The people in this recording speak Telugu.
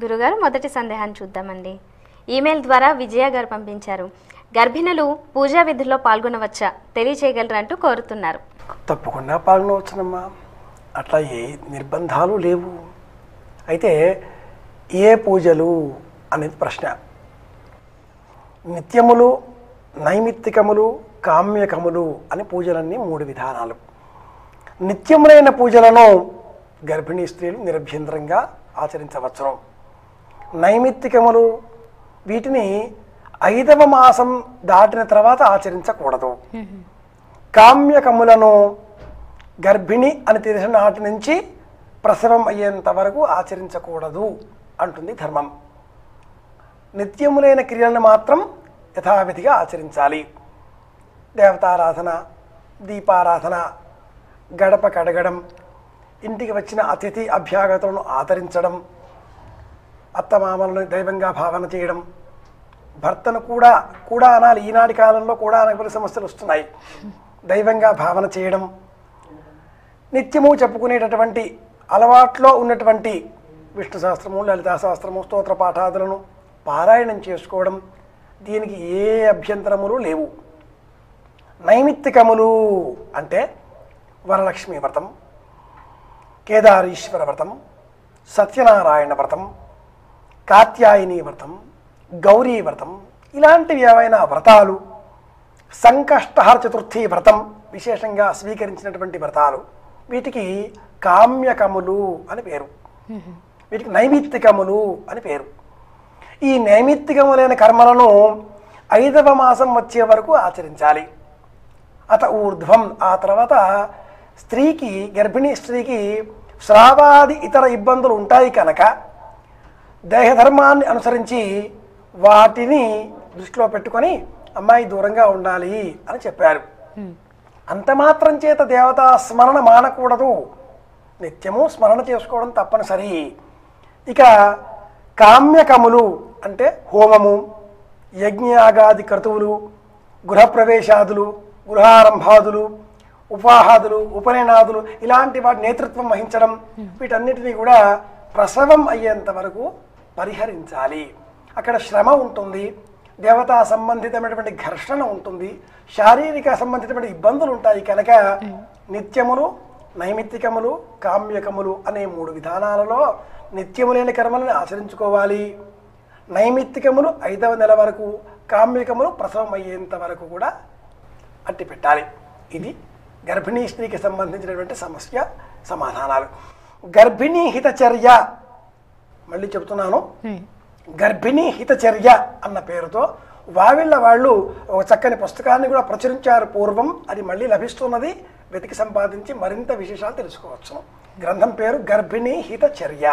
గురుగారు మొదటి సందేహాన్ని చూద్దామండి. ఈమెయిల్ ద్వారా విజయ గారు పంపించారు. గర్భిణులు పూజా విధుల్లో పాల్గొనవచ్చా తెలియచేయగలరా అంటూ కోరుతున్నారు. తప్పకుండా పాల్గొనవచ్చునమ్మా, అట్లా ఏ నిర్బంధాలు లేవు. అయితే ఏ పూజలు అనేది ప్రశ్న. నిత్యములు, నైమిత్తికములు, కామ్యకములు అని పూజలన్నీ 3 విధానాలు. నిత్యములైన పూజలను గర్భిణీ స్త్రీలు నిరభ్యంతరంగా ఆచరించవచ్చును. నైమిత్తికములు వీటిని 5వ మాసం దాటిన తర్వాత ఆచరించకూడదు. కామ్యకములను గర్భిణి అని తెలిసిన నాటి నుంచి ప్రసవం అయ్యేంత వరకు ఆచరించకూడదు అంటుంది ధర్మం. నిత్యములైన క్రియలను మాత్రం యథావిధిగా ఆచరించాలి. దేవతారాధన, దీపారాధన, గడప కడగడం, ఇంటికి వచ్చిన అతిథి అభ్యాగతులను ఆదరించడం, అత్తమామలను దైవంగా భావన చేయడం, భర్తను కూడా అనాలి. ఈనాటి కాలంలో కూడా అనేక సమస్యలు వస్తున్నాయి. దైవంగా భావన చేయడం, నిత్యము చెప్పుకునేటటువంటి అలవాట్లో ఉన్నటువంటి విష్ణు సహస్రము, లలితా సహస్రము, స్తోత్ర పాఠాదులను పారాయణం చేసుకోవడం, దీనికి ఏ అభ్యంతరములు లేవు. నైమిత్తికములు అంటే వరలక్ష్మి వ్రతం, కేదారీశ్వర వ్రతం, సత్యనారాయణ వ్రతం, కాత్యాయని వ్రతం, గౌరీ వ్రతం, ఇలాంటివి ఏవైనా వ్రతాలు, సంకష్టహర చతుర్థి వ్రతం విశేషంగా స్వీకరించినటువంటి వ్రతాలు, వీటికి కామ్యకములు అని పేరు. వీటికి నైమిత్తికములు అని పేరు. ఈ నైమిత్తికములైన కర్మలను 5వ మాసం వచ్చే వరకు ఆచరించాలి. అత ఊర్ధ్వం, ఆ తర్వాత స్త్రీకి, గర్భిణీ స్త్రీకి స్రావాది ఇతర ఇబ్బందులు ఉంటాయి కనుక దేహధర్మాన్ని అనుసరించి వాటిని దృష్టిలో పెట్టుకొని అమ్మాయి దూరంగా ఉండాలి అని చెప్పారు. అంత మాత్రం చేత దేవతా స్మరణ మానకూడదు. నిత్యము స్మరణ చేసుకోవడం తప్పనిసరి. ఇక కామ్యకములు అంటే హోమము, యజ్ఞయాగాది క్రతువులు, గృహప్రవేశాదులు, గృహారంభాదులు, ఉపాహాదులు, ఉపనయనాదులు, ఇలాంటి వాటి నేతృత్వం వహించడం, వీటన్నిటినీ కూడా ప్రసవం అయ్యేంత వరకు పరిహరించాలి. అక్కడ శ్రమ ఉంటుంది, దేవతా సంబంధితమైనటువంటి ఘర్షణ ఉంటుంది, శారీరక సంబంధితమైన ఇబ్బందులు ఉంటాయి కనుక నిత్యములు, నైమిత్తికములు, కామ్యకములు అనే 3 విధానాలలో నిత్యములైన కర్మలను ఆచరించుకోవాలి. నైమిత్తికములు 5వ నెల వరకు, కామ్యకములు ప్రసవం అయ్యేంత వరకు కూడా అట్టి పెట్టాలి. ఇది గర్భిణీ స్త్రీకి సంబంధించినటువంటి సమస్య సమాధానాలు. గర్భిణీ హితచర్య, మళ్ళీ చెబుతున్నాను, గర్భిణీ హితచర్య అన్న పేరుతో వావిళ్ళ వాళ్ళు ఒక చక్కని పుస్తకాన్ని కూడా ప్రచురించారు పూర్వం. అది మళ్ళీ లభిస్తున్నది, వెతికి సంపాదించి మరింత విశేషాలు తెలుసుకోవచ్చు. గ్రంథం పేరు గర్భిణీ హితచర్య.